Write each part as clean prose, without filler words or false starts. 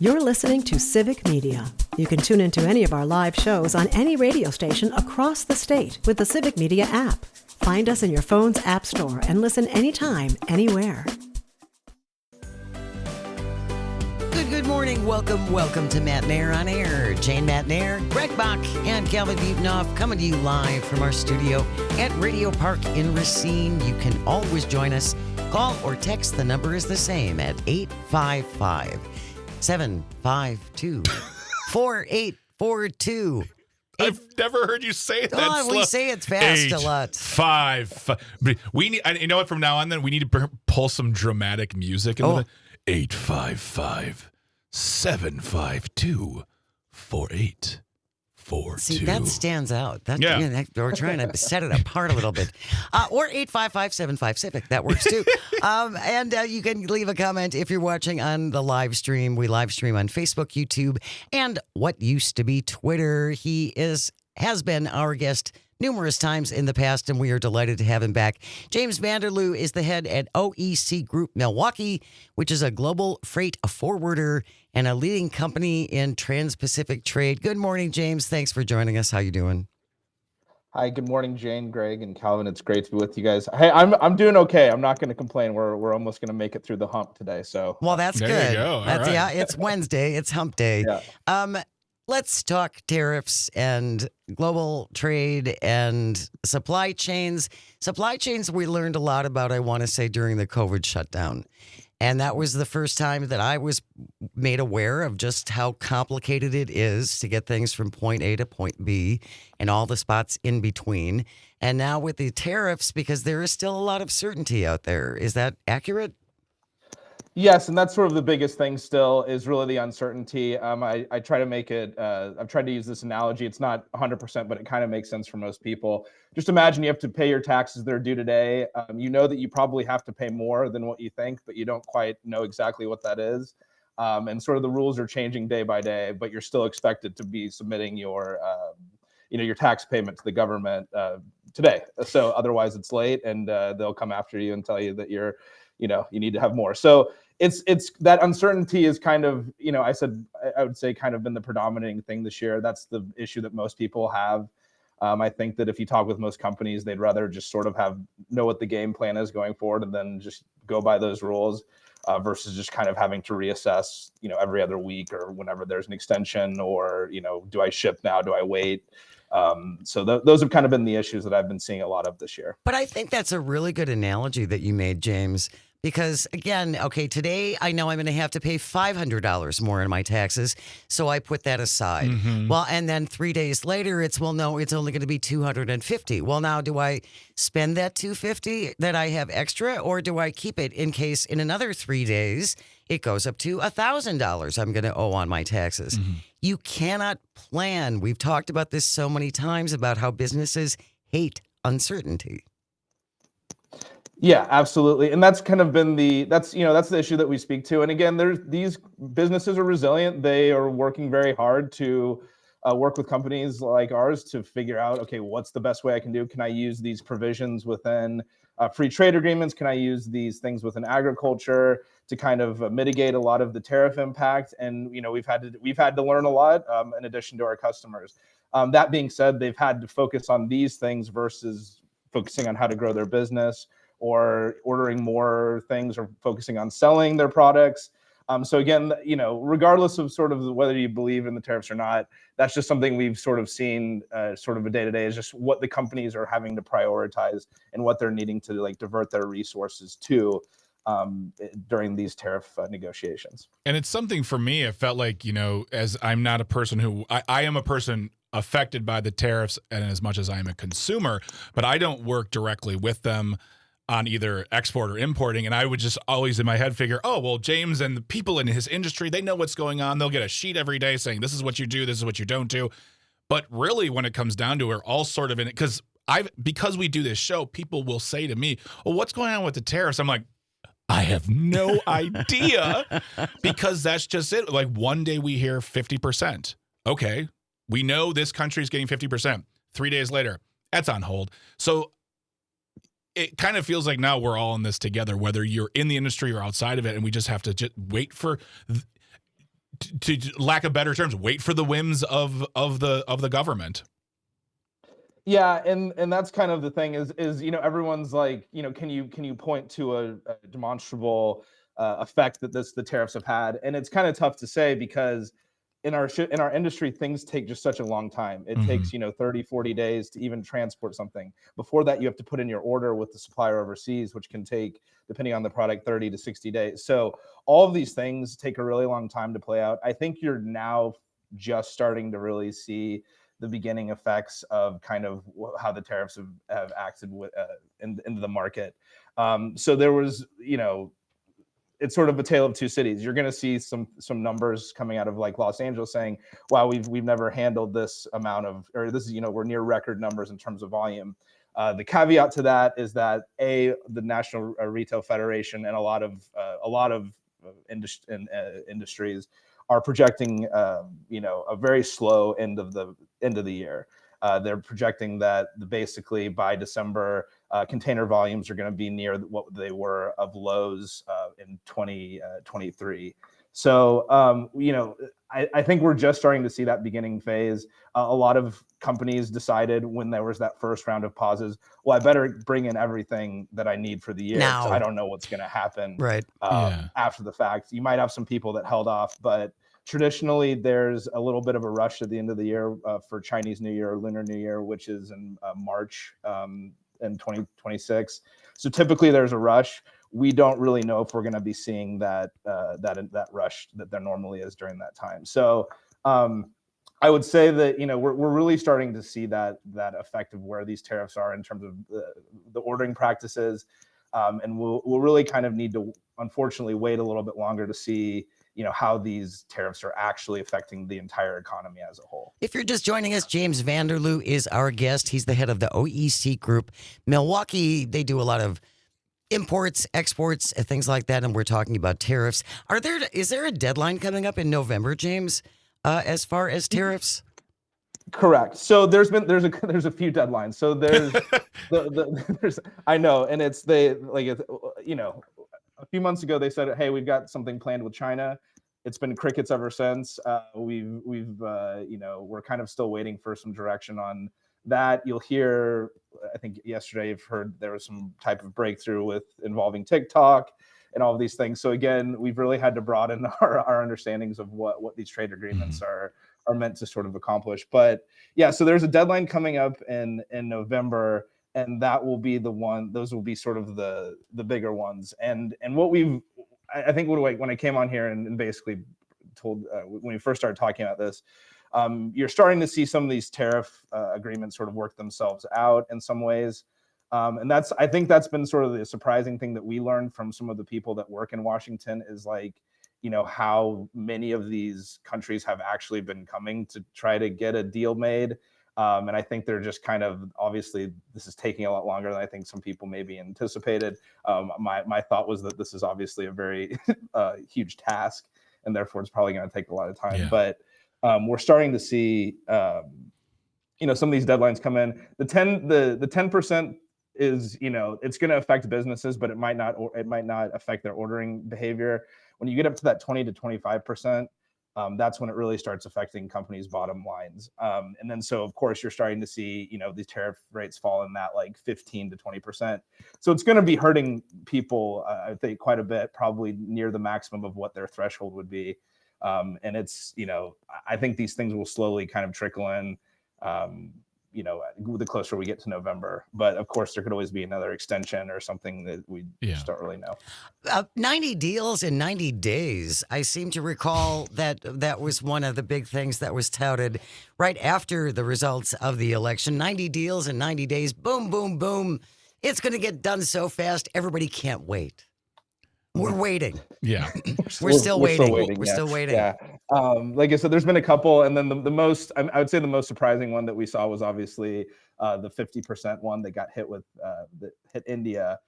You're listening to Civic Media. You can tune into any of our live shows on any radio station across the state with the Civic Media app. Find us in your phone's app store and listen anytime, anywhere. Good morning. Welcome to Matt Nair on Air. Jane Matt Nair, Greg Bach, and Calvin Buetenoff coming to you live from our studio at Radio Park in Racine. You can always join us. Call or text. The number is the same at 855-752-4842. I've never heard you say that. Oh, we say it fast a lot. 855. We need. You know what? From now on, then we need to pull some dramatic music. Into 855-752-4842. See, that stands out. Yeah. We're trying to set it apart a little bit. Or 855-75-CIVIC. That works too. And you can leave a comment if you're watching on the live stream. We live stream on Facebook, YouTube, and what used to be Twitter. He has been our guest numerous times in the past, and we are delighted to have him back. James Vanderloo is the head at OEC Group Milwaukee, which is a global freight forwarder and a leading company in trans-Pacific trade. Good morning, James. Thanks for joining us. How you doing? Hi, good morning, Jane, Greg, and Calvin. It's great to be with you guys. Hey, I'm doing okay. I'm not going to complain. We're almost going to make it through the hump today. So, well, that's there good. You go. All right. Yeah, it's Wednesday. It's hump day. Yeah. Let's talk tariffs and global trade and supply chains. Supply chains we learned a lot about, I want to say, during the COVID shutdown. And that was the first time that I was made aware of just how complicated it is to get things from point A to point B and all the spots in between. And now with the tariffs, because there is still a lot of certainty out there. Is that accurate? Yes, and that's sort of the biggest thing still is really the uncertainty. I try to make it, I've tried to use this analogy. It's not 100%, but it kind of makes sense for most people. Just imagine you have to pay your taxes that are due today. You know that you probably have to pay more than what you think, but you don't quite know exactly what that is. And sort of the rules are changing day by day, but you're still expected to be submitting your tax payment to the government today. So otherwise it's late and they'll come after you and tell you that you need to have more. So it's that uncertainty is kind of, I would say kind of been the predominating thing this year. That's the issue that most people have. I think that if you talk with most companies, they'd rather just sort of know what the game plan is going forward and then just go by those rules versus just kind of having to reassess, every other week or whenever there's an extension or, do I ship now? Do I wait? So those have kind of been the issues that I've been seeing a lot of this year. But I think that's a really good analogy that you made, James, because again, okay, today I know I'm going to have to pay $500 more in my taxes. So I put that aside. Mm-hmm. Well, and then 3 days later, it's only going to be $250. Well, now do I spend that $250 that I have extra, or do I keep it in case in another 3 days it goes up to $1,000 I'm going to owe on my taxes? Mm-hmm. You cannot plan. We've talked about this so many times about how businesses hate uncertainty. Yeah, absolutely. And that's kind of been that's the issue that we speak to. And again, these businesses are resilient. They are working very hard to work with companies like ours to figure out, okay, what's the best way I can do? Can I use these provisions within free trade agreements? Can I use these things within agriculture to kind of mitigate a lot of the tariff impact? And, we've had to learn a lot in addition to our customers. That being said, they've had to focus on these things versus focusing on how to grow their business or ordering more things or focusing on selling their products. So again, regardless of sort of whether you believe in the tariffs or not, that's just something we've sort of seen sort of a day-to-day is just what the companies are having to prioritize and what they're needing to divert their resources to during these tariff negotiations. And it's something for me, it felt like, as I'm not a person who, I am a person affected by the tariffs and as much as I am a consumer, but I don't work directly with them on either export or importing. And I would just always in my head figure, oh, well, James and the people in his industry, they know what's going on. They'll get a sheet every day saying, this is what you do, this is what you don't do. But really, when it comes down to it, we're all sort of in it. Because we do this show, people will say to me, well, what's going on with the tariffs? I'm like, I have no idea, because that's just it. Like one day we hear 50%. Okay, we know this country is getting 50%. 3 days later, that's on hold. So it kind of feels like now we're all in this together, whether you're in the industry or outside of it, and we just have to just wait for to lack of better terms, wait for the whims of the government. Yeah, and that's kind of the thing is everyone's like, can you point to a demonstrable effect that the tariffs have had? And it's kind of tough to say because in our industry things take just such a long time. It takes 30, 40 days to even transport something. Before that, you have to put in your order with the supplier overseas, which can take, depending on the product, 30 to 60 days. So all of these things take a really long time to play out. I think you're now just starting to really see the beginning effects of kind of how the tariffs have acted into the market. So there was, it's sort of a tale of two cities. You're going to see some numbers coming out of like Los Angeles saying, "Wow, we've never handled this amount of, or this is we're near record numbers in terms of volume." The caveat to that is that the National Retail Federation and a lot of industries are projecting a very slow end of the year. They're projecting that basically by December, container volumes are going to be near what they were of lows in 2023. So, I think we're just starting to see that beginning phase. A lot of companies decided when there was that first round of pauses, well, I better bring in everything that I need for the year. Now. I don't know what's going to happen Right. after the fact. You might have some people that held off, but traditionally there's a little bit of a rush at the end of the year for Chinese New Year or Lunar New Year, which is in March in 2026. So typically there's a rush. We don't really know if we're going to be seeing that rush that there normally is during that time. So I would say that we're really starting to see that effect of where these tariffs are in terms of the ordering practices, and we'll really kind of need to unfortunately wait a little bit longer to see how these tariffs are actually affecting the entire economy as a whole. If you're just joining us, James Vanderloo is our guest. He's the head of the OEC Group. Milwaukee, they do a lot of imports, exports, things like that, and we're talking about tariffs. Is there a deadline coming up in November, James, as far as tariffs? Correct. So there's a few deadlines. So there's there's I know, and it's a few months ago they said, hey, we've got something planned with China. It's been crickets ever since. We're kind of still waiting for some direction on that. You'll hear, I think yesterday you've heard there was some type of breakthrough involving TikTok and all of these things. So again, we've really had to broaden our understandings of what these trade agreements are meant to sort of accomplish. But yeah, so there's a deadline coming up in November, and that will be the one. Those will be sort of the bigger ones. And what I think when I came on here and basically told when we first started talking about this, you're starting to see some of these tariff agreements sort of work themselves out in some ways. And I think that's been sort of the surprising thing that we learned from some of the people that work in Washington is like, how many of these countries have actually been coming to try to get a deal made. And I think they're just kind of, obviously, this is taking a lot longer than I think some people maybe anticipated. My thought was that this is obviously a very huge task, and therefore it's probably going to take a lot of time. Yeah. But we're starting to see, some of these deadlines come in. The 10% is, it's going to affect businesses, but it might not affect their ordering behavior. When you get up to that 20 to 25%, that's when it really starts affecting companies' bottom lines. And then, so of course, you're starting to see, these tariff rates fall in that like 15 to 20%. So it's going to be hurting people, I think, quite a bit, probably near the maximum of what their threshold would be. And it's, I think these things will slowly kind of trickle in, the closer we get to November. But of course, there could always be another extension or something that we just don't really know. 90 deals in 90 days. I seem to recall that was one of the big things that was touted right after the results of the election. 90 deals in 90 days. Boom, boom, boom. It's going to get done so fast. Everybody can't wait. We're waiting. Yeah. We're still waiting. We're yeah. still waiting. Yeah. Like I said, there's been a couple. And then the most, I would say the most surprising one that we saw was obviously the 50% one that got hit that hit India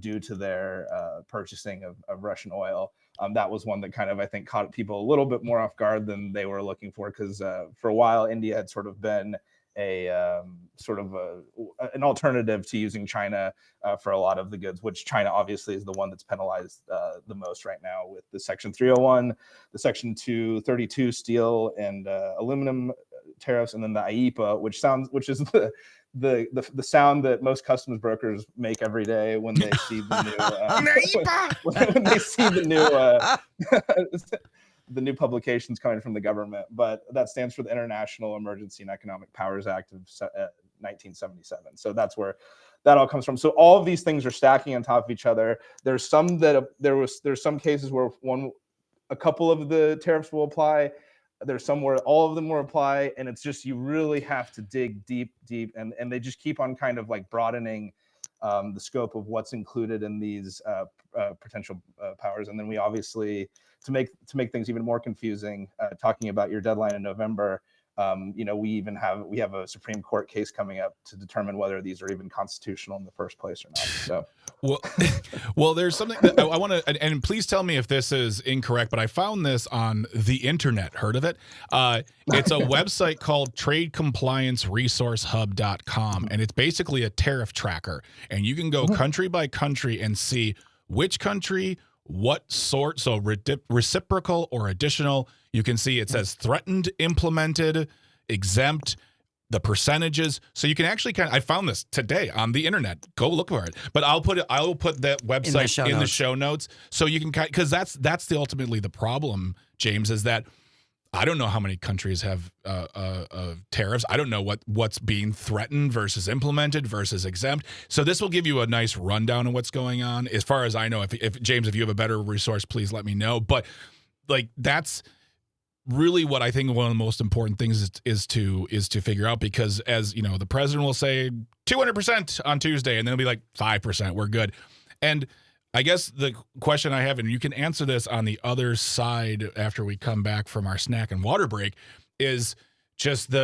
due to their purchasing of Russian oil. That was one that kind of, I think, caught people a little bit more off guard than they were looking for, because for a while, India had sort of been sort of an alternative to using China for a lot of the goods, which China obviously is the one that's penalized the most right now with the Section 301, the Section 232 steel and aluminum tariffs, and then the IEEPA, which is the sound that most customs brokers make every day when they see the new when they see the new publications coming from the government. But that stands for the International Emergency and Economic Powers Act of 1977. So that's where that all comes from. So all of these things are stacking on top of each other. There's some cases where a couple of the tariffs will apply. There's some where all of them will apply, and it's just, you really have to dig deep, and they just keep on kind of like broadening the scope of what's included in these potential powers. And then we obviously, to make things even more confusing, talking about your deadline in November, we have a Supreme Court case coming up to determine whether these are even constitutional in the first place or not. So, well, there's something that I want to, and please tell me if this is incorrect, but I found this on the internet. Heard of it? It's a website called TradeComplianceResourceHub.com, and it's basically a tariff tracker, and you can go country by country and see which country, what sort, so reciprocal or additional. You can see it says threatened, implemented, exempt, the percentages. So you can actually I found this today on the internet. Go look for it. But I will put that website in the show notes. So you can, because that's ultimately the problem, James, is that I don't know how many countries have tariffs. I don't know what's being threatened versus implemented versus exempt. So this will give you a nice rundown of what's going on. As far as I know, if James, if you have a better resource, please let me know. But like, that's really what I think one of the most important things is to figure out, because, as you know, the president will say 200% on Tuesday, and then it'll be like 5%. We're good. And I guess the question I have, and you can answer this on the other side after we come back from our snack and water break, is just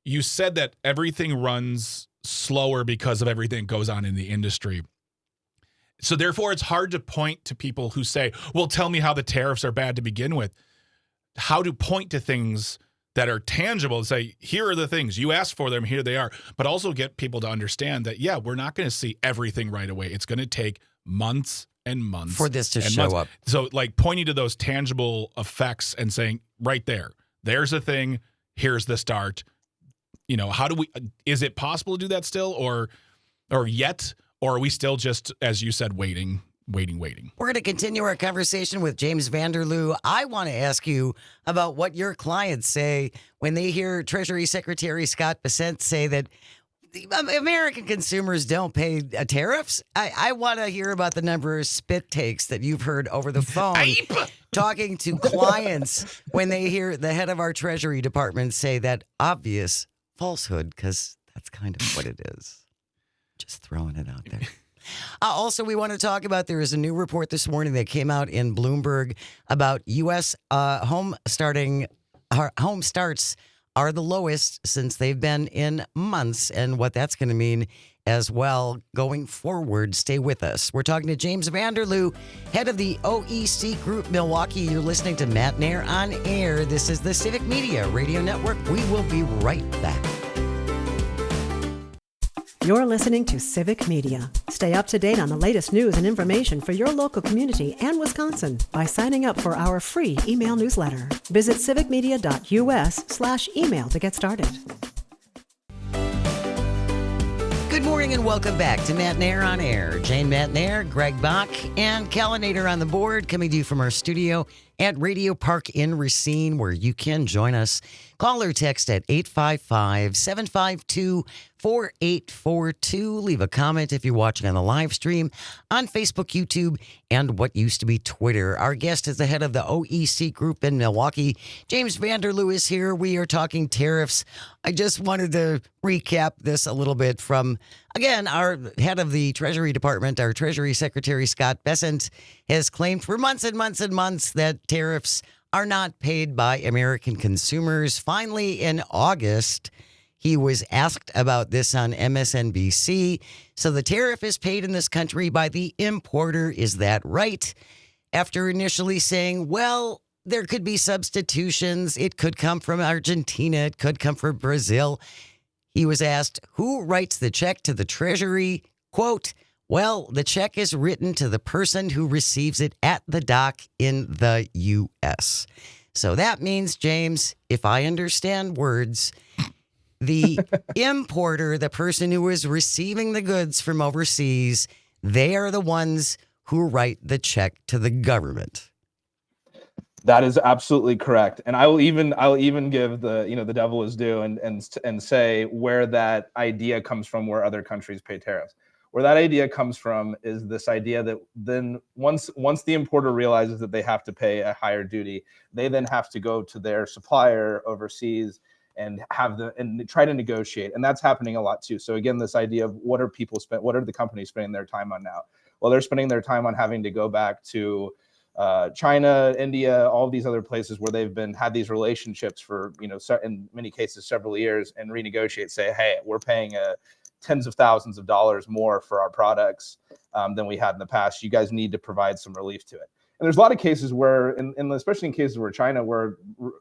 you said that everything runs slower because of everything that goes on in the industry. So therefore, it's hard to point to people who say, well, tell me how the tariffs are bad to begin with. How to point to things that are tangible and say, here are the things you asked for them, here they are, but also get people to understand that, yeah, we're not going to see everything right away. It's going to take months and months for this to show up. So like pointing to those tangible effects and saying, right there's a thing, here's the start. Is it possible to do that still or yet, or are we still just, as you said, waiting? We're going to continue our conversation with James Vanderloo. I want to ask you about what your clients say when they hear Treasury Secretary Scott Bessent say that American consumers don't pay tariffs. I want to hear about the number of spit takes that you've heard over the phone talking to clients when they hear the head of our Treasury Department say that obvious falsehood, because that's kind of what it is. Just throwing it out there. Also, we want to talk about, there is a new report this morning that came out in Bloomberg about U.S. home starts are the lowest since they've been in months, and what that's going to mean as well going forward. Stay with us. We're talking to James Vanderloo, head of the OEC Group Milwaukee. You're listening to Matt Nair on Air. This is the Civic Media Radio Network. We will be right back. You're listening to Civic Media. Stay up to date on the latest news and information for your local community and Wisconsin by signing up for our free email newsletter. Visit civicmedia.us/email to get started. Good morning and welcome back to Matt Nair on Air. Jane Matt Nair, Greg Bach, and Calinator on the board, coming to you from our studio at Radio Park in Racine, where you can join us. Call or text at 855-752-4842. Leave a comment if you're watching on the live stream on Facebook, YouTube, and what used to be Twitter. Our guest is the head of the OEC Group in Milwaukee. James Vanderloo is here. We are talking tariffs. I just wanted to recap this a little bit from, again, our head of the Treasury Department, our Treasury Secretary Scott Bessent, has claimed for months and months and months that tariffs are not paid by American consumers. Finally, in August, he was asked about this on MSNBC. So the tariff is paid in this country by the importer. Is that right? After initially saying, well, there could be substitutions. It could come from Argentina. It could come from Brazil. He was asked who writes the check to the Treasury. Quote, well, the check is written to the person who receives it at the dock in the U.S. So that means, James, if I understand words, the importer, the person who is receiving the goods from overseas, they are the ones who write the check to the government. That is absolutely correct, and I'll even give the devil is due and say where that idea comes from, where other countries pay tariffs. Where that idea comes from is this idea that then once the importer realizes that they have to pay a higher duty, they then have to go to their supplier overseas and try to negotiate, and that's happening a lot too. So again, this idea of what are the companies spending their time on now? Well, they're spending their time on having to go back to China, India, all these other places where they've had these relationships for, in many cases, several years, and renegotiate, say, hey, we're paying tens of thousands of dollars more for our products than we had in the past. You guys need to provide some relief to it. And there's a lot of cases where, especially in cases where China, where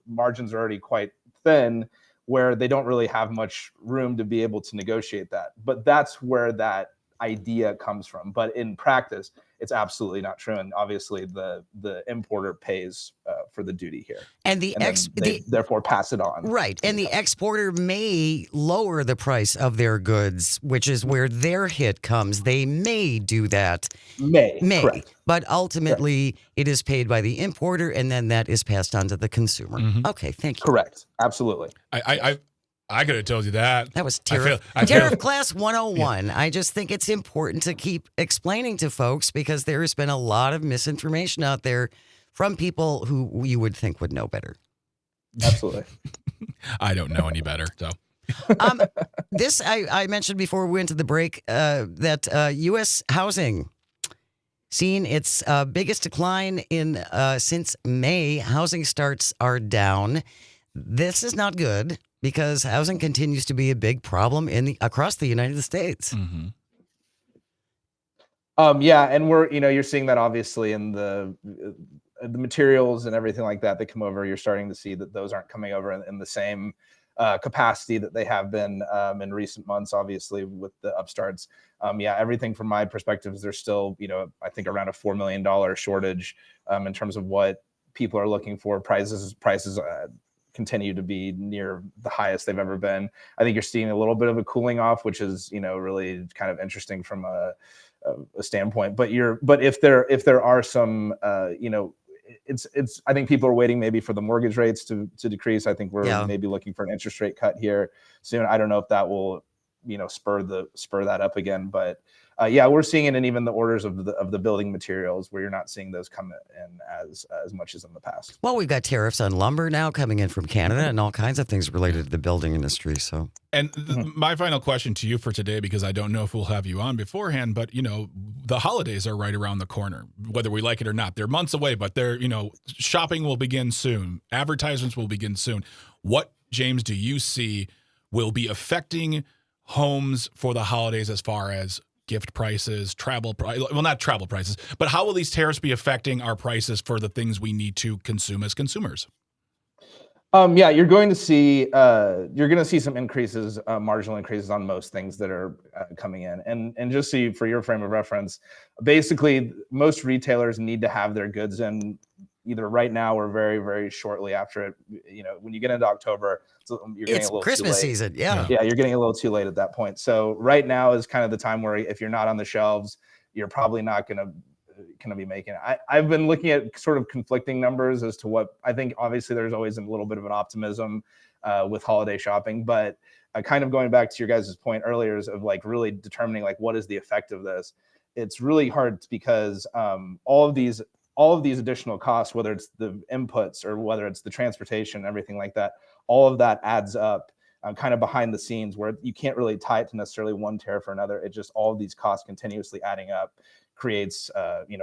margins are already quite thin, where they don't really have much room to be able to negotiate that. But that's where that idea comes from. But in practice, it's absolutely not true. And obviously the importer pays for the duty here. And they therefore pass it on. Right. And the exporter may lower the price of their goods, which is where their hit comes. They may do that. May. Correct. But ultimately, it is paid by the importer, and then that is passed on to the consumer. Mm-hmm. Okay, thank you. Correct. Absolutely. I could have told you that. That was tariff class 101. Yeah. I just think it's important to keep explaining to folks because there has been a lot of misinformation out there from people who you would think would know better. Absolutely. I don't know any better. So, this I mentioned before we went to the break that U.S. housing seen its biggest decline in since May. Housing starts are down. This is not good, because housing continues to be a big problem across the United States. Mm-hmm. And you're seeing that obviously in the materials and everything like that come over. You're starting to see that those aren't coming over in the same capacity that they have been in recent months, obviously with the upstarts. Everything from my perspective is there's still, I think around a $4 million shortage in terms of what people are looking for. Prices continue to be near the highest they've ever been. I think you're seeing a little bit of a cooling off, which is, really kind of interesting from a standpoint. But if there are some, it's I think people are waiting maybe for the mortgage rates to decrease. I think we're maybe looking for an interest rate cut here soon. I don't know if that will, spur that up again, but we're seeing it in even the orders of the building materials, where you're not seeing those come in as much as in the past. Well, we've got tariffs on lumber now coming in from Canada and all kinds of things related to the building industry. So, and my final question to you for today, because I don't know if we'll have you on beforehand, but the holidays are right around the corner, whether we like it or not. They're months away, but shopping will begin soon. Advertisements will begin soon. What, James, do you see will be affecting homes for the holidays as far as gift prices, not travel prices, but how will these tariffs be affecting our prices for the things we need to consume as consumers? You're going to see some increases, marginal increases on most things that are coming in. And just for your frame of reference, basically most retailers need to have their goods in either right now or very, very shortly after it. When you get into October, you're getting a little Christmas too late. Season. Yeah, you're getting a little too late at that point. So right now is kind of the time where if you're not on the shelves, you're probably not going to be making it. I've been looking at sort of conflicting numbers as to what I think. Obviously, there's always a little bit of an optimism with holiday shopping, but kind of going back to your guys' point earlier is of really determining what is the effect of this. It's really hard because all of these additional costs, whether it's the inputs or whether it's the transportation, everything like that, all of that adds up kind of behind the scenes, where you can't really tie it to necessarily one tariff or another. It just, all of these costs continuously adding up creates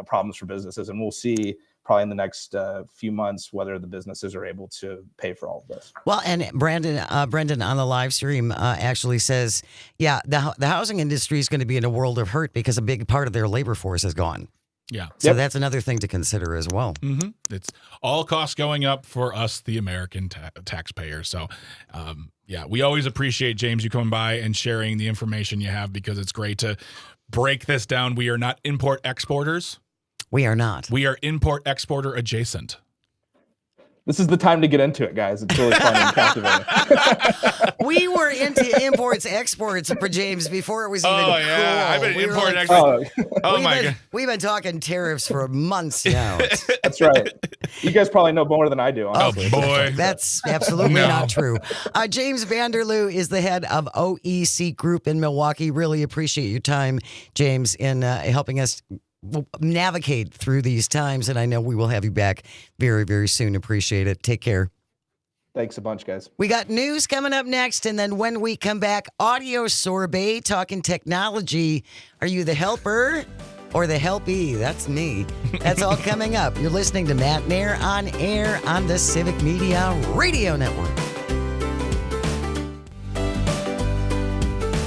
problems for businesses. And we'll see probably in the next few months whether the businesses are able to pay for all of this. Well, and Brendan on the live stream actually says, the housing industry is going to be in a world of hurt because a big part of their labor force is gone. Yeah. So Yep. that's another thing to consider as well. Mm-hmm. It's all costs going up for us, the American taxpayers. So, yeah, we always appreciate, James, you coming by and sharing the information you have, because it's great to break this down. We are not import-exporters. We are not. We are import-exporter adjacent. This is the time to get into it, guys. It's really fun and captivating. We were into imports, exports for James before it was even cool. I've been We were import, like, export. Oh, we've my been, God. We've been talking tariffs for months now. That's right. You guys probably know more than I do, Oh, honestly. boy. That's absolutely No. not true. James Vanderloo is the head of OEC Group in Milwaukee. Really appreciate your time, James, in helping us navigate through these times. And I know we will have you back very, very soon. Appreciate it. Take care. Thanks a bunch, guys. We got news coming up next. And then when we come back, audio sorbet, talking technology. Are you the helper or the helpee? That's me. That's all coming up. You're listening to Matt Nair on air on the Civic Media Radio Network.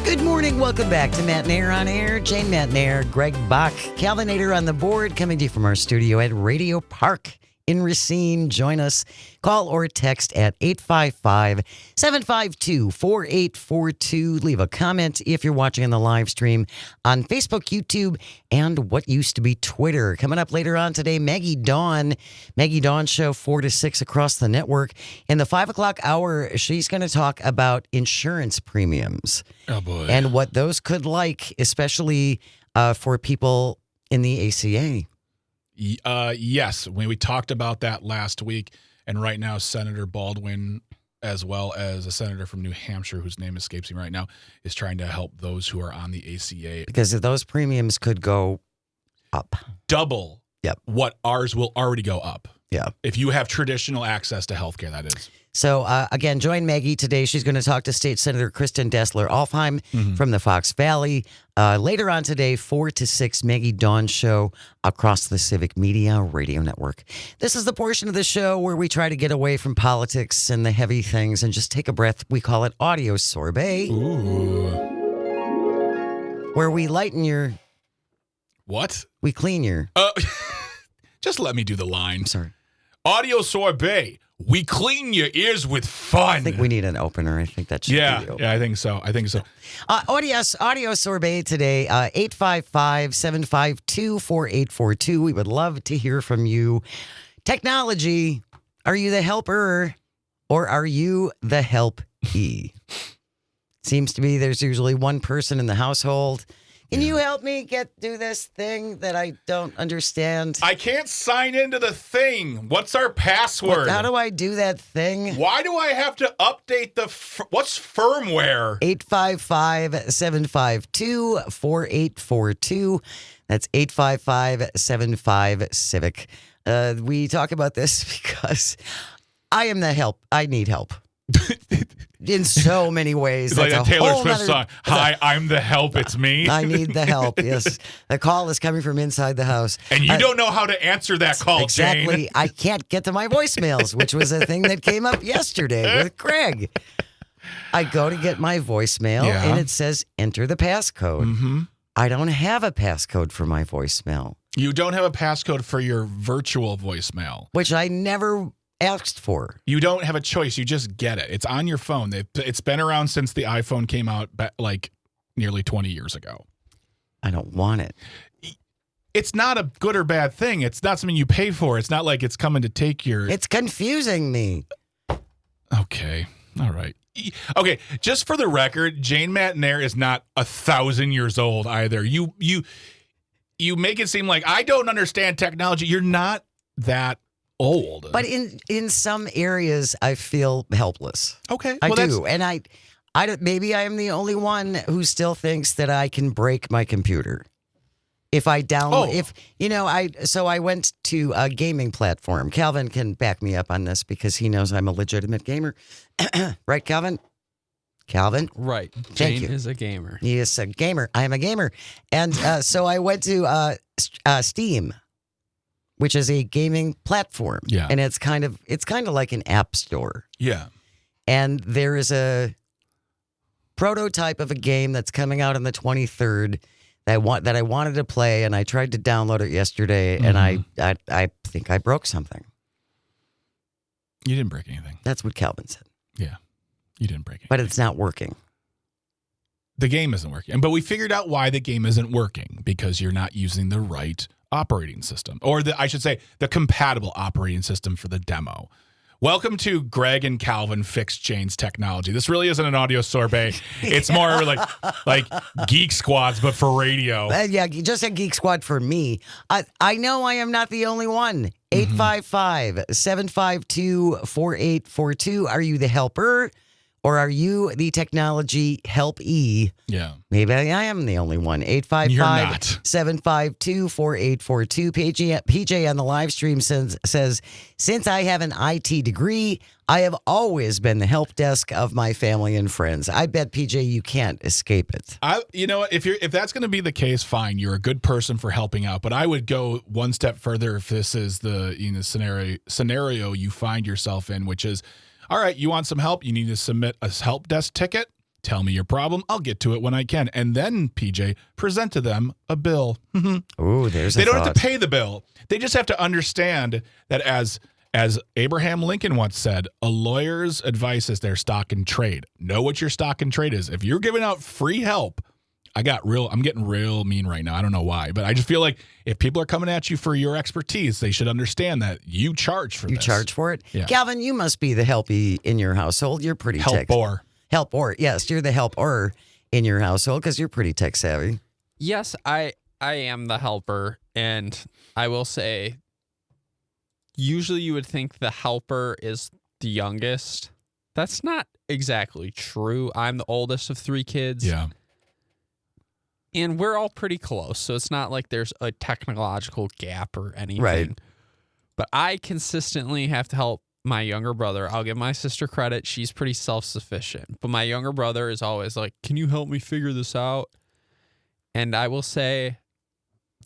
Good morning. Welcome back to Matt Nair on air. Jane Matt Nair, Greg Bach, Calvinator on the board, coming to you from our studio at Radio Park in Racine. Join us. Call or text at 855-752-4842. Leave a comment if you're watching on the live stream on Facebook, YouTube, and what used to be Twitter. Coming up later on today, Maggie Dawn Show, 4 to 6 across the network. In the 5 o'clock hour, she's going to talk about insurance premiums. Oh, boy. And what those could like, especially for people in the ACA. Yes, we talked about that last week, and right now Senator Baldwin, as well as a senator from New Hampshire whose name escapes me right now, is trying to help those who are on the ACA Because those premiums could go up. double Yep. what ours will already go up. Yeah. If you have traditional access to healthcare, that is. So, again, join Maggie today. She's going to talk to State Senator Kristen Dessler-Alfheim from the Fox Valley. Later on today, 4 to 6, Maggie Dawn Show across the Civic Media Radio Network. This is the portion of the show where we try to get away from politics and the heavy things and just take a breath. We call it audio sorbet, Ooh. where we lighten your, What? we clean your, Just let me do the line. I'm sorry. Audio sorbet. We clean your ears with fun. I think we need an opener. I think that should be the opener. Yeah, I think so. Audio sorbet today, 855-752-4842. We would love to hear from you. Technology, are you the helper or are you the helpee? Seems to be there's usually one person in the household. Can you help me do this thing that I don't understand? I can't sign into the thing. What's our password? How do I do that thing? Why do I have to update what's firmware? 855-752-4842. That's 855-75-CIVIC. We talk about this because I am the help. I need help. In so many ways. It's like That's a Taylor whole Swift nother- song. Hi, I'm the help. It's me. I need the help. Yes. The call is coming from inside the house. And you don't know how to answer that call, Exactly. Jane. I can't get to my voicemails, which was a thing that came up yesterday with Greg. I go to get my voicemail Yeah. and it says enter the passcode. Mm-hmm. I don't have a passcode for my voicemail, You don't have a passcode for your virtual voicemail. which I never asked for. You don't have a choice. You just get it. It's on your phone. It's been around since the iPhone came out like nearly 20 years ago. I don't want it. It's not a good or bad thing. It's not something you pay for. It's not like it's coming to take your... It's confusing me. Okay. All right. Okay. Just for the record, Jane Matt Nair is not 1,000 years old either. You make it seem like I don't understand technology. You're not that old. But in some areas, I feel helpless. okay. I Well, that's- do. And I don't, maybe I am the only one who still thinks that I can break my computer. If I download, I went to a gaming platform. Calvin can back me up on this because he knows I'm a legitimate gamer. Right, Calvin? Calvin? Right. Thank Jane you. is a gamer. He is a gamer. I am a gamer. And so I went to Steam, which is a gaming platform. Yeah. And it's kind of like an app store. Yeah. And there is a prototype of a game that's coming out on the 23rd that I wanted to play, and I tried to download it yesterday, and I think I broke something. You didn't break anything. That's what Calvin said. Yeah, you didn't break anything. But it's not working. The game isn't working. But we figured out why the game isn't working, because you're not using the right operating system, or I should say the compatible operating system for the demo. Welcome to Greg and Calvin Fix Jane's Technology. This really isn't an audio sorbet. It's more like Geek Squads, but for radio. Yeah, just a Geek Squad for me. I know I am not the only one. 855-752-4842. Are you the helper, or are you the technology helpee? Yeah. Maybe I am the only one. You're not. 855-752-4842. PJ on the live stream says, since I have an IT degree, I have always been the help desk of my family and friends. I bet, PJ, you can't escape it. You know what? If that's going to be the case, fine. You're a good person for helping out. But I would go one step further if this is the scenario you find yourself in, which is, all right, you want some help? You need to submit a help desk ticket. Tell me your problem. I'll get to it when I can. And then, PJ, present to them a bill. Ooh, there's a They don't thought. have to pay the bill. They just have to understand that as Abraham Lincoln once said, a lawyer's advice is their stock and trade. Know what your stock and trade is. If you're giving out free help, I'm getting real mean right now. I don't know why, but I just feel like if people are coming at you for your expertise, they should understand that you charge for this. You charge for it? Yeah. Calvin, you must be the helpy in your household. You're pretty Help-or. Help-or. Yes, you're the help-or in your household because you're pretty tech savvy. Yes, I am the helper, and I will say, usually you would think the helper is the youngest. That's not exactly true. I'm the oldest of 3 kids. Yeah. And we're all pretty close, so it's not like there's a technological gap or anything. Right. But I consistently have to help my younger brother. I'll give my sister credit. She's pretty self-sufficient. But my younger brother is always like, can you help me figure this out? And I will say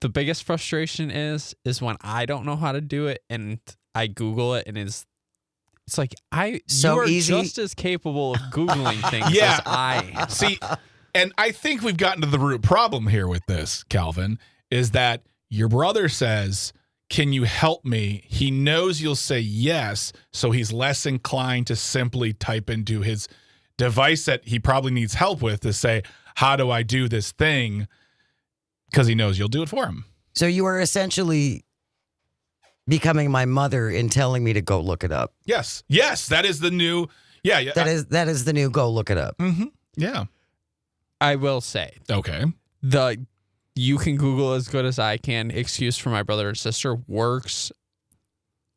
the biggest frustration is when I don't know how to do it and I Google it and it's like So you are easy. just as capable of Googling things Yeah. as I am. See, and I think we've gotten to the root problem here with this, Calvin, is that your brother says, can you help me? He knows you'll say yes, so he's less inclined to simply type into his device that he probably needs help with to say, how do I do this thing? Because he knows you'll do it for him. So you are essentially becoming my mother in telling me to go look it up. Yes, that is the new, yeah. That is the new go look it up. Mm-hmm. Yeah. I will say Okay. the you can Google as good as I can excuse for my brother and sister works.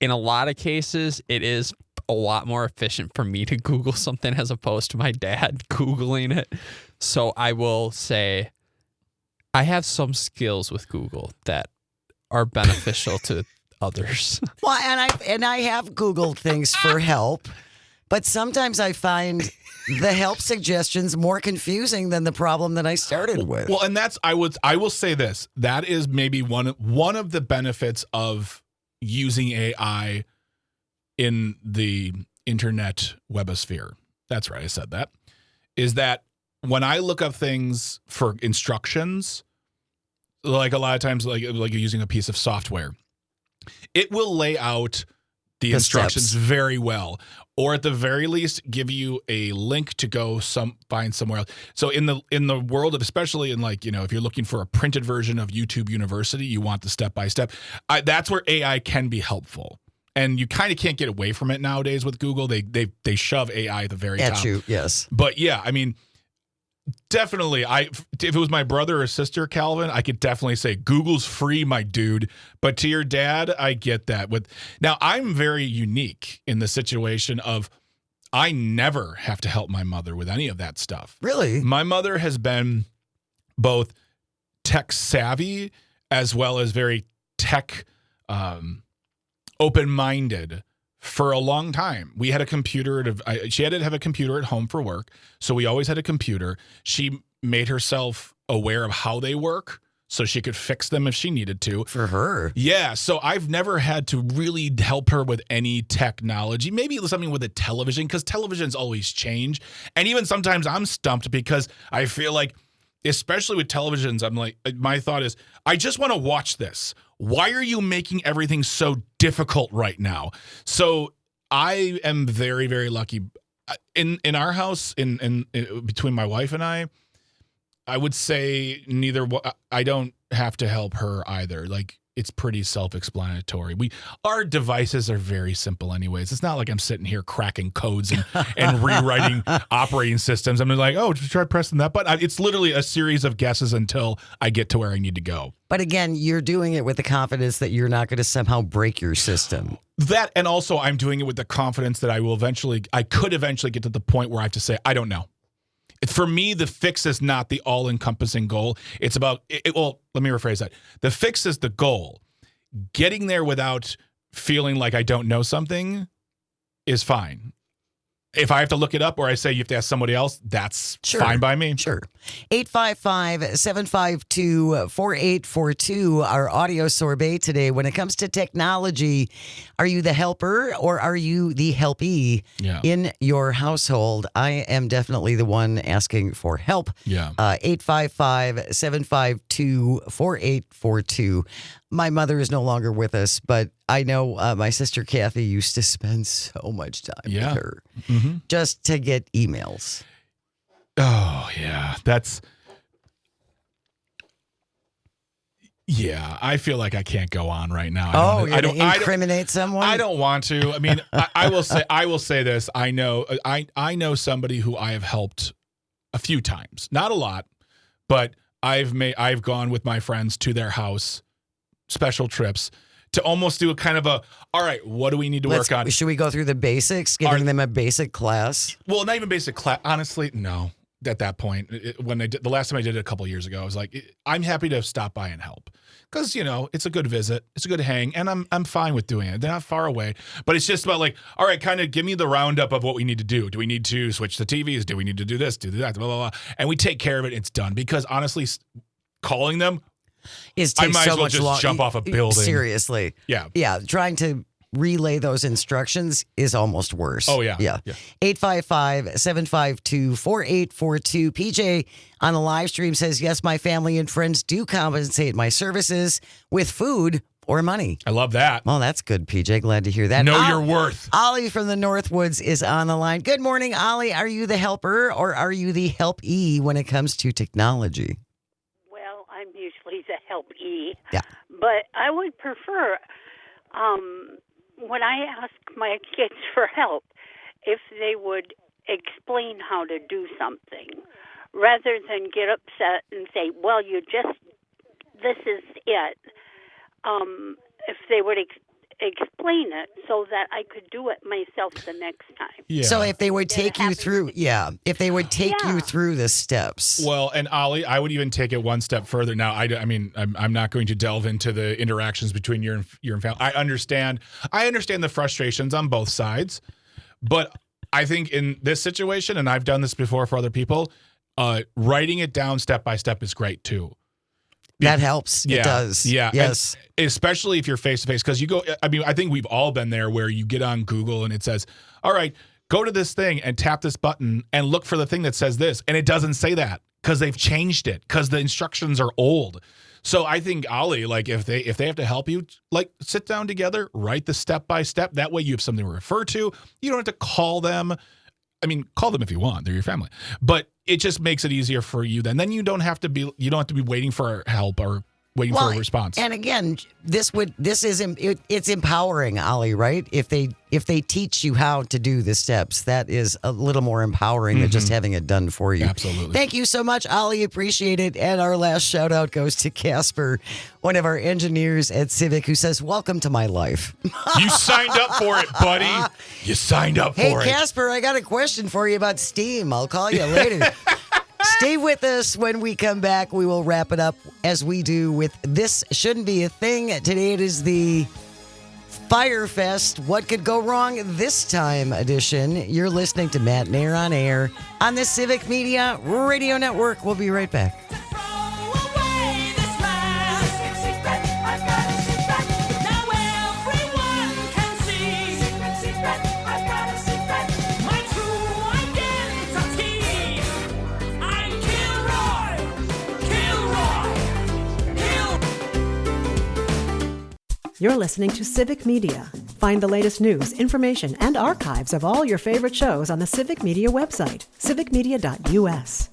In a lot of cases, it is a lot more efficient for me to Google something as opposed to my dad Googling it. So I will say I have some skills with Google that are beneficial to others. Well, and I have Googled things for help, but sometimes I find the help suggestions more confusing than the problem that I started with. Well, and I will say this. That is maybe one of the benefits of using AI in the internet webosphere. That's right, I said that. Is that when I look up things for instructions, like a lot of times like you're using a piece of software, it will lay out the instructions steps very well, or at the very least give you a link to go find somewhere else. So in the world of, especially in like, if you're looking for a printed version of YouTube University, you want the step-by-step. That's where AI can be helpful. And you kind of can't get away from it nowadays with Google. They shove AI at the very top. At you, yes. But yeah, I mean, definitely, if it was my brother or sister, Calvin, I could definitely say Google's free, my dude. But to your dad, I get that. Now, I'm very unique in the situation of I never have to help my mother with any of that stuff. Really? My mother has been both tech savvy as well as very tech open-minded for a long time. We had a computer. She had to have a computer at home for work, so we always had a computer. She made herself aware of how they work so she could fix them if she needed to. For her. Yeah, so I've never had to really help her with any technology. Maybe something with a television, because televisions always change. And even sometimes I'm stumped because I feel like especially with televisions, I'm like, my thought is, I just want to watch this. Why are you making everything so difficult right now? So I am very, very lucky. In our house, in between my wife and I would say I don't have to help her either. Like, it's pretty self-explanatory. Our devices are very simple anyways. It's not like I'm sitting here cracking codes and rewriting operating systems. I'm like, oh, try pressing that button. It's literally a series of guesses until I get to where I need to go. But again, you're doing it with the confidence that you're not going to somehow break your system. That, and also I'm doing it with the confidence that I could eventually get to the point where I have to say, I don't know. For me, the fix is not the all-encompassing goal. It's about, well, let me rephrase that. The fix is the goal. Getting there without feeling like I don't know something is fine. If I have to look it up or I say you have to ask somebody else, that's fine by me. Sure. 855-752-4842, our audio sorbet today. When it comes to technology, are you the helper or are you the helpee in your household? I am definitely the one asking for help. 855-752-4842. My mother is no longer with us, but I know my sister Kathy used to spend so much time with her just to get emails. Oh, yeah. I feel like I can't go on right now. You're going to incriminate someone? I don't want to. I mean, I will say this. I know somebody who I have helped a few times. Not a lot, but I've gone with my friends to their house, special trips, to almost do a kind of all right, what do we need to work on? Should we go through the basics, giving them a basic class? Well, not even basic class. Honestly, no. At that point, the last time I did it a couple of years ago, I was like, I'm happy to stop by and help because, it's a good visit. It's a good hang. And I'm fine with doing it. They're not far away, but it's just about like, all right, kind of give me the roundup of what we need to do. Do we need to switch the TVs? Do we need to do this, do that, blah, blah, blah. And we take care of it. It's done because honestly, calling them, I might as well just jump off a building. Seriously. Yeah. Yeah. Trying to relay those instructions is almost worse. Oh, yeah. Yeah. 855-752-4842. PJ on the live stream says, yes, my family and friends do compensate my services with food or money. I love that. Well, that's good, PJ. Glad to hear that. Know your worth. Ollie from the Northwoods is on the line. Good morning, Ollie. Are you the helper or are you the helpee when it comes to technology? I'm usually the helpee. Yeah. But I would prefer, when I ask my kids for help, if they would explain how to do something, rather than get upset and say, well, this is it. If they would explain it so that I could do it myself the next time. Yeah. So if they would take you through, you through the steps. Well, and Ollie, I would even take it one step further. Now, I mean, I'm not going to delve into the interactions between your family. I understand the frustrations on both sides, but I think in this situation, and I've done this before for other people, writing it down step by step is great too. That helps. Yeah, it does. Yeah. Yes. And especially if you're face to face, because you go, I mean, I think we've all been there where you get on Google and it says, all right, go to this thing and tap this button and look for the thing that says this. And it doesn't say that because they've changed it because the instructions are old. So I think, Ollie, like if they have to help you, like sit down together, write the step by step. That way you have something to refer to. You don't have to call them. I mean, call them if you want. They're your family. But it just makes it easier for you then. Then you don't have to be waiting for help or waiting for a response. And again, it's empowering, Ollie, right? If they teach you how to do the steps, that is a little more empowering than just having it done for you. Absolutely. Thank you so much, Ollie. Appreciate it. And our last shout out goes to Casper, one of our engineers at Civic, who says, welcome to my life. You signed up for it, buddy. You signed up for it. Hey, Casper, I got a question for you about Steam. I'll call you later. Stay with us. When we come back, we will wrap it up as we do with This Shouldn't Be a Thing. Today it is the Firefest What Could Go Wrong This Time edition. You're listening to Matt Nair on Air on the Civic Media Radio Network. We'll be right back. You're listening to Civic Media. Find the latest news, information, and archives of all your favorite shows on the Civic Media website, civicmedia.us.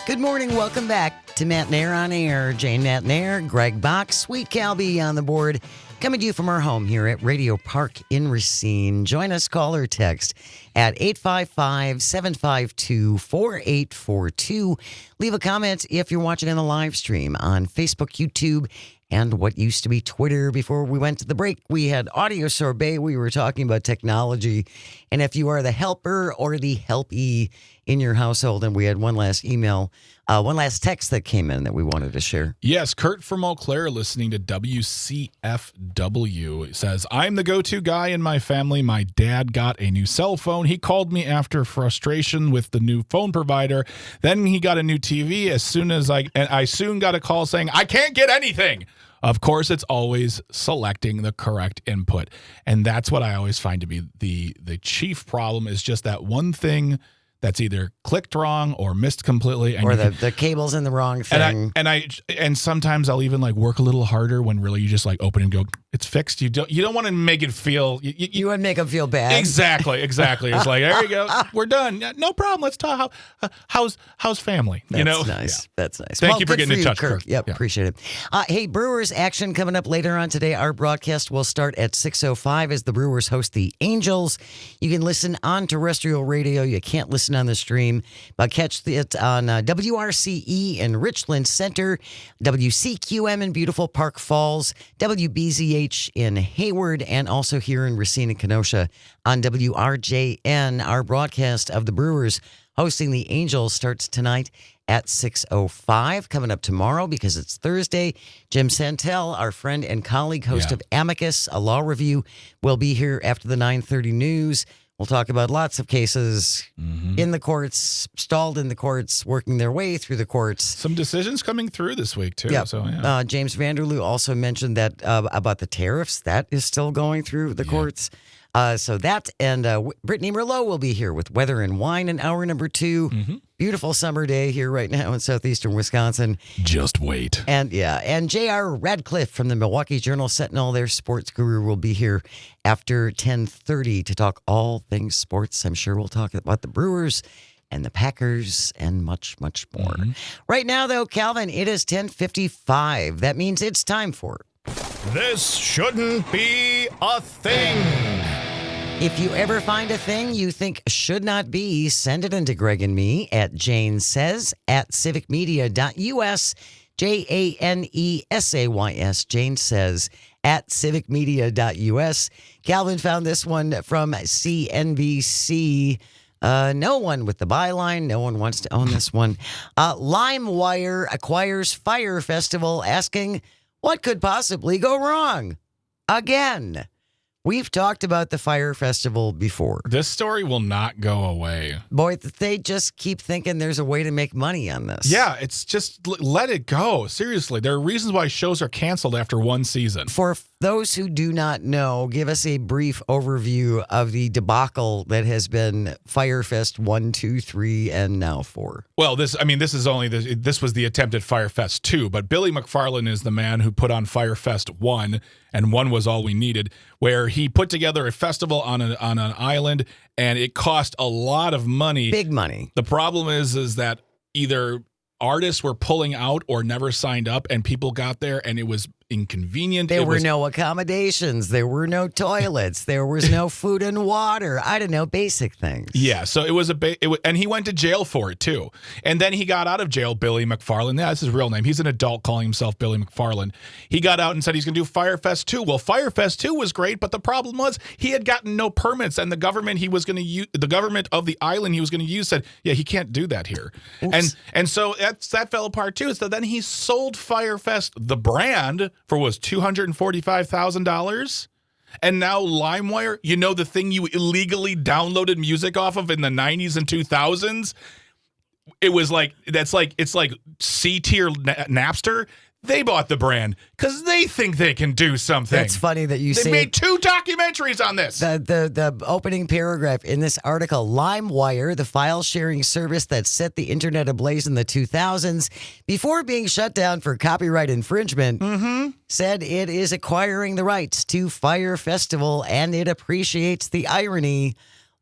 Good morning. Welcome back to Matt Nair on Air. Jane Matt Nair, Greg Bach, Sweet Calby on the board. Coming to you from our home here at Radio Park in Racine. Join us, call or text at 855-752-4842. Leave a comment if you're watching on the live stream on Facebook, YouTube, and what used to be Twitter. Before we went to the break, we had Audio Sorbet. We were talking about technology. And if you are the helper or the helpee in your household, and we had one last text that came in that we wanted to share. Yes, Kurt from Eau Claire listening to WCFW says, I'm the go-to guy in my family. My dad got a new cell phone. He called me after frustration with the new phone provider. Then he got a new TV. I soon got a call saying, I can't get anything. Of course, it's always selecting the correct input. And that's what I always find to be the chief problem, is just that one thing that's either clicked wrong or missed completely, and or the cable's in the wrong thing. And sometimes I'll even work a little harder when really you just open and go, it's fixed. You don't want to make it feel you would make them feel bad. Exactly. It's there you go, we're done. No problem. Let's talk. How's family? That's nice. Yeah. That's nice. Thank you for getting in touch, Kirk. Yep, yeah. Appreciate it. Hey, Brewers action coming up later on today. Our broadcast will start at 6:05 as the Brewers host the Angels. You can listen on terrestrial radio. You can't listen on the stream, but catch it on WRCE in Richland Center, WCQM in beautiful Park Falls, WBZH in Hayward, and also here in Racine and Kenosha on WRJN. Our broadcast of the Brewers hosting the Angels starts tonight at 6:05. Coming up tomorrow, because it's Thursday, Jim Santel, our friend and colleague, host of Amicus, a law review, will be here after the 9:30 news. We'll talk about lots of cases in the courts, stalled in the courts, working their way through the courts. Some decisions coming through this week, too. Yep. So, yeah. James Vanderloo also mentioned that about the tariffs. That is still going through the courts. So that, and Brittany Merlot will be here with Weather and Wine in hour number 2. Mm-hmm. Beautiful summer day here right now in southeastern Wisconsin. Just wait. And J.R. Radcliffe from the Milwaukee Journal-Sentinel, their sports guru, will be here after 10:30 to talk all things sports. I'm sure we'll talk about the Brewers and the Packers and much, much more. Mm-hmm. Right now, though, Calvin, it is 10:55. That means it's time for This Shouldn't Be a Thing. If you ever find a thing you think should not be, send it into Greg and me at janesays@civicmedia.us, JANESAYS, Jane Says @civicmedia.us. Calvin found this one from CNBC. No one with the byline. No one wants to own this one. LimeWire acquires Fire Festival, asking, what could possibly go wrong? Again. We've talked about the Fire Festival before. This story will not go away. Boy, they just keep thinking there's a way to make money on this. Yeah, it's just let it go. Seriously, there are reasons why shows are canceled after one season. For those who do not know, give us a brief overview of the debacle that has been Firefest 1, 2, 3, and now 4. Well, this was the attempt at Firefest 2, but Billy McFarland is the man who put on Firefest 1, and 1 was all we needed, where he put together a festival on an island, and it cost a lot of money. Big money. The problem is that either artists were pulling out or never signed up, and people got there, and it was inconvenient. There were no accommodations. There were no toilets. There was no food and water. I don't know, basic things. Yeah, so it was and he went to jail for it too. And then he got out of jail, Billy McFarland. Yeah, that's his real name. He's an adult calling himself Billy McFarland. He got out and said he's going to do Firefest 2. Well, Firefest 2 was great, but the problem was he had gotten no permits, and the government the government of the island he was going to use said, yeah, he can't do that here. Oops. And so that fell apart too. So then he sold Firefest, the brand, for $245,000. And now LimeWire, the thing you illegally downloaded music off of in the 90s and 2000s, it was like it's like C tier Napster. They bought the brand because they think they can do something. That's funny that you They say made 2 documentaries on this. the opening paragraph in this article. LimeWire, the file sharing service that set the internet ablaze in the 2000s before being shut down for copyright infringement, said it is acquiring the rights to Fyre Festival and it appreciates the irony.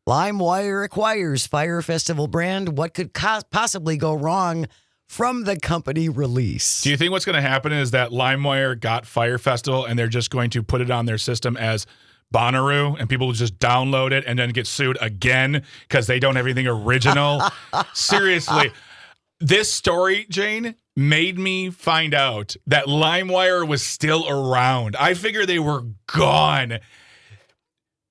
LimeWire acquires Fyre Festival brand. What could possibly go wrong from the company release? Do you think what's going to happen is that LimeWire got Fyre Festival and they're just going to put it on their system as Bonnaroo and people will just download it and then get sued again because they don't have anything original? Seriously. This story, Jane, made me find out that LimeWire was still around. I figured they were gone.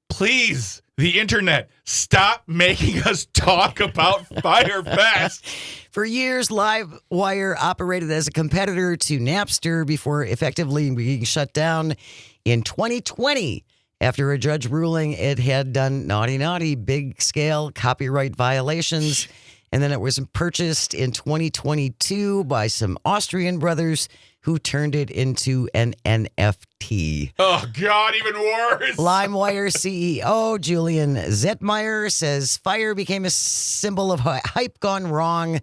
Please, the internet, stop making us talk about Fyre Fest. For years, LimeWire operated as a competitor to Napster before effectively being shut down in 2020 after a judge ruling it had done naughty, big-scale copyright violations. And then it was purchased in 2022 by some Austrian brothers who turned it into an NFT. Oh, God, even worse. LimeWire CEO Julian Zetmeyer says Fyre became a symbol of hype gone wrong.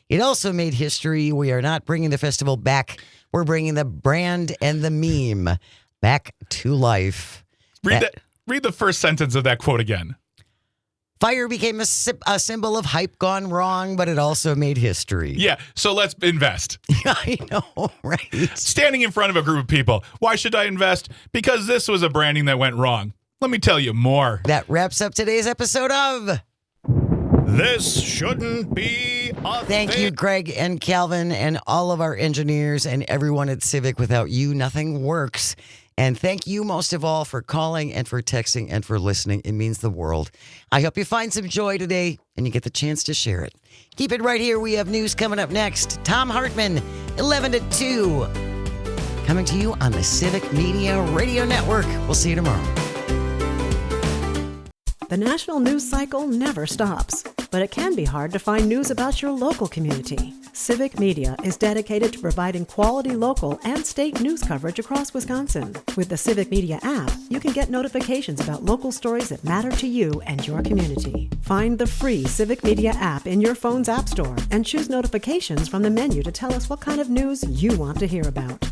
It also made history. We are not bringing the festival back. We're bringing the brand and the meme back to life. Read the first sentence of that quote again. Fyre became a symbol of hype gone wrong, but it also made history. Yeah, so let's invest. I know, right? Standing in front of a group of people. Why should I invest? Because this was a branding that went wrong. Let me tell you more. That wraps up today's episode of This Shouldn't Be a Thank you, Greg and Calvin, and all of our engineers and everyone at Civic. Without you, nothing works. And thank you most of all for calling and for texting and for listening. It means the world. I hope you find some joy today and you get the chance to share it. Keep it right here. We have news coming up next. Tom Hartman, 11 to 2. Coming to you on the Civic Media Radio Network. We'll see you tomorrow. The national news cycle never stops, but it can be hard to find news about your local community. Civic Media is dedicated to providing quality local and state news coverage across Wisconsin. With the Civic Media app, you can get notifications about local stories that matter to you and your community. Find the free Civic Media app in your phone's app store and choose notifications from the menu to tell us what kind of news you want to hear about.